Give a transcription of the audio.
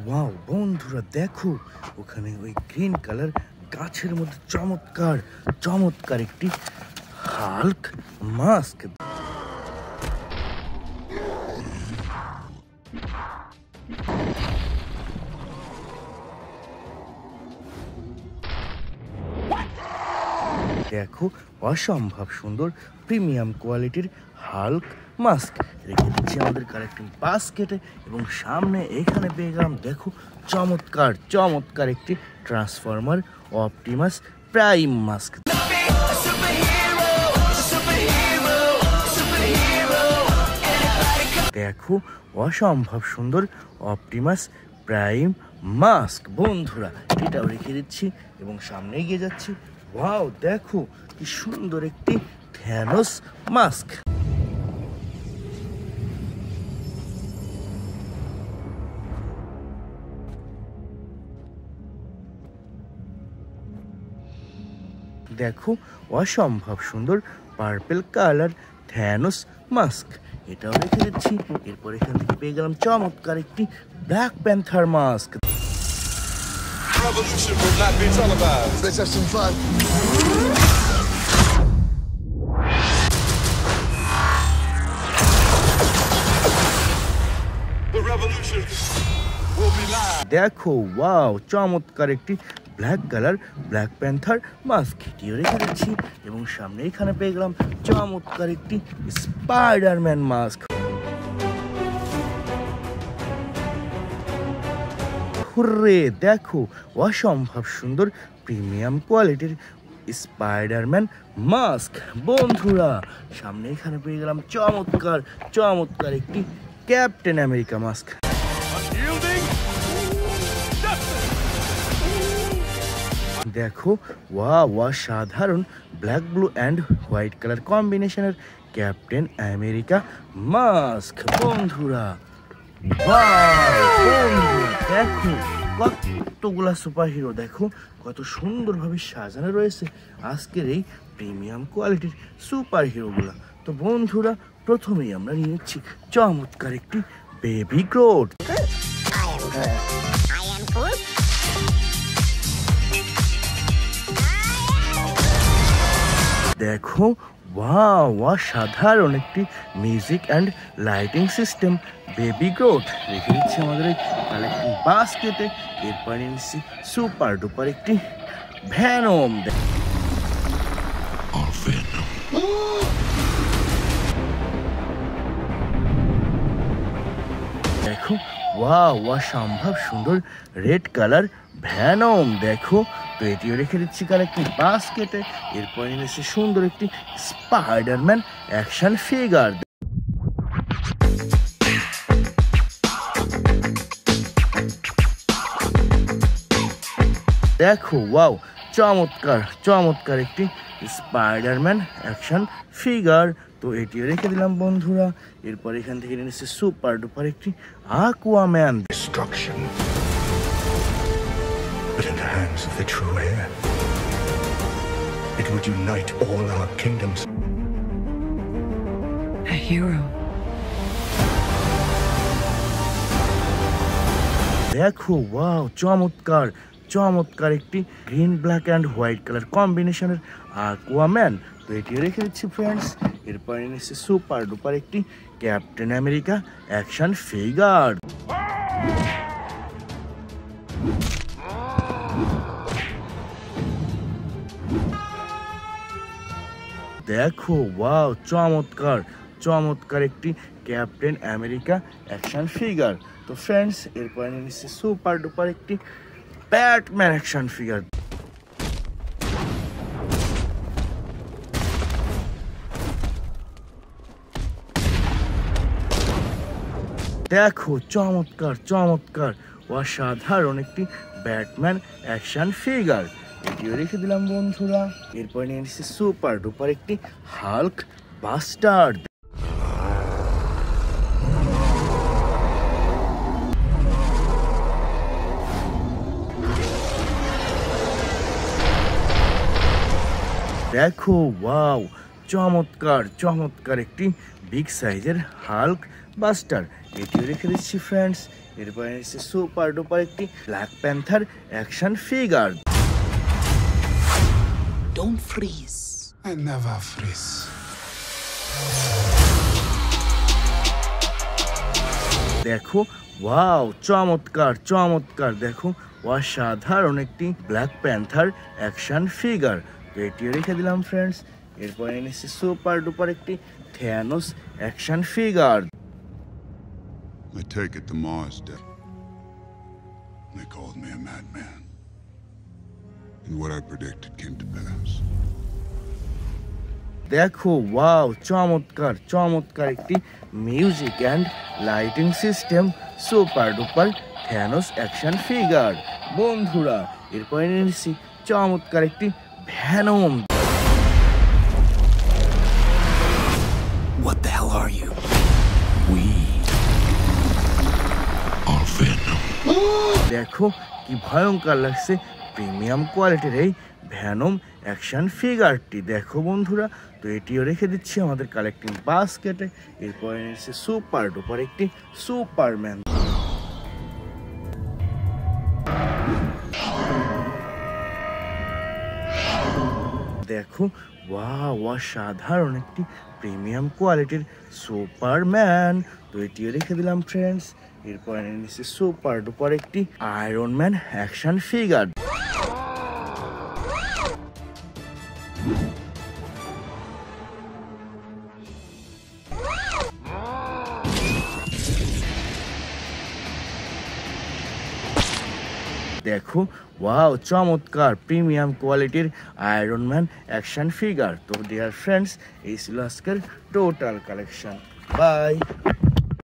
Wow বন্ধুরা দেখো, ওখানে ওই গ্রিন কালার গাছের মধ্যে চমৎকার চমৎকার একটি হাল্ক মাস্ক। দেখো অসম্ভব সুন্দর প্রিমিয়াম কোয়ালিটির হাল্ক মাস্ক রেখে দিচ্ছি আমাদের কালেক্টিং বাস্কেটে, এবং সামনে এখানে পেয়ে গেলাম দেখো চমৎকার চমৎকার একটি ট্রান্সফরমার অপটিমাস প্রাইম মাস্ক। দেখো অসম্ভব সুন্দর অপটিমাস প্রাইম মাস্ক বন্ধুরা, এটাও রেখে দিচ্ছি এবং সামনে এগিয়ে যাচ্ছি। ওয়াও দেখো কি সুন্দর একটি থ্যানোস মাস্ক। দেখো অসম্ভব সুন্দর পার্পল কালার থ্যানোস মাস্ক, এটাও রেখে দিচ্ছি। এরপর এখান থেকে পেয়ে গেলাম চমৎকার একটি black panther mask. Revolution will not be televised. Let's have some fun. The revolution will be live. দেখো ওয়াও চমৎকার একটি black colour black panther mask, এটিও রেখে দিচ্ছি এবং সামনে এখানে পেয়ে গেলাম চমৎকার একটি স্পাইডারম্যান মাস্ক। হুররে দেখো অসম্ভব সুন্দর প্রিমিয়াম কোয়ালিটির স্পাইডারম্যান মাস্ক বন্ধুরা, সামনে এখানে পেয়ে গেলাম চমৎকার চমৎকার একটি ক্যাপ্টেন আমেরিকা মাস্ক। দেখো ওয়া সাধারণ black blue and white colour কম্বিনেশনের ক্যাপ্টেন আমেরিকা মাস্ক বন্ধুরা। দেখো কতগুলা সুপার হিরো, দেখো কত সুন্দরভাবে সাজানো রয়েছে আজকের এই প্রিমিয়াম কোয়ালিটির সুপার হিরোগুলা। তো বন্ধুরা প্রথমেই আমরা নিয়ে নিচ্ছি চমৎকার একটি বেবি গ্রোথ। দেখো ওয়া সাধারণ একটি music and lighting system baby growth রেখে দিচ্ছি আমাদের এই কালেক্টিং বাস্কেটে। এরপর নিয়ে নিচ্ছি সুপার ডুপার একটি ভ্যানম। দেখো ওয়া সম্ভব সুন্দর রেড কালার ভ্যানম। দেখো তো এটিও রেখে দিচ্ছি কালেক্টিং বাস্কেটে। এরপর এনেছে সুন্দর একটি স্পাইডারম্যান অ্যাকশন ফিগার। দেখো ওয়াও চমৎকার চমৎকার একটি স্পাইডারম্যান অ্যাকশন ফিগার, তো এটিও রেখে দিলাম বন্ধুরা। এরপর এখান থেকে এনেছে সুপার ডুপার একটি আকুয়াম্যান। Destruction. But in the hands of the true heir, it would unite all our kingdoms. A hero. দেখো ওয়াও চমৎকার চমৎকার একটি green black and white colour কম্বিনেশনের আকুয়াম্যান, তো এটি রেখে দিচ্ছি ফ্রেন্ডস। এরপর এনেছে সুপার ডুপার একটি ক্যাপ্টেন আমেরিকা অ্যাকশন ফিগার। দেখো ওয়াও চমৎকার চমৎকার একটি ক্যাপ্টেন আমেরিকা অ্যাকশন ফিগার। তো ফ্রেন্ডস এরপর নিচ্ছে সুপার ডুপার একটি ব্যাটম্যান অ্যাকশন ফিগার। দেখো চমৎকার চমৎকার অসাধারণ একটি ব্যাটম্যান অ্যাকশন ফিগার, এটিও রেখে দিলাম বন্ধুরা। এরপর নিয়ে নিচ্ছি সুপার ডুপার একটি হাল্ক বাস্টার্ড। দেখো ওয়াও চমৎকার চমৎকার একটি বিগ সাইজের হাল্ক বাস্টার, এটিও রেখে দিচ্ছি ফ্রেন্ডস। এরপরে নিচ্ছি সুপার ডুপার একটি black panther action figure. Don't freeze. I never freeze. দেখো ওয়াও, চমৎকার চমৎকার, দেখো অসাধারণ একটি ব্ল্যাক প্যান্থার অ্যাকশন ফিগার। তো এটিও রেখে দিলাম ফ্রেন্ডস। এরপরে নিচ্ছি সুপার ডুপার একটি Thanos action figure. I take it to Mars, Dad. They called me a madman. And what I predicted came to pass. দেখো ওয়াও, চমৎকার চমৎকার একটি music and lighting system super duper Thanos action figure. বন্ধুরা এরপরে নিচ্ছি চমৎকার একটি Venom. What the hell are you? We are Venom. দেখো কি ভয়ঙ্কর লাগছে প্রিমিয়াম কোয়ালিটির এই ভ্যানম অ্যাকশন ফিগারটি। দেখো বন্ধুরা, তো এটিও রেখে দিচ্ছি আমাদের কালেক্টিং বাস্কেটে। এরপরে নিচ্ছে সুপার ডুপার একটি সুপারম্যান। দেখো ওয়াও, অসাধারণ একটি প্রিমিয়াম কোয়ালিটির সুপারম্যান। তো এটিও রেখে দিলাম ফ্রেন্ডস। এরপরে নিচ্ছে সুপার ডুপার একটি আয়রন ম্যান অ্যাকশন ফিগার। দেখো ওয়াও, চমৎকার প্রিমিয়াম কোয়ালিটির আয়রন ম্যান অ্যাকশন ফিগার। তো ডিয়ার ফ্রেন্ডস, এই ছিল আজকের টোটাল কালেকশন। বাই।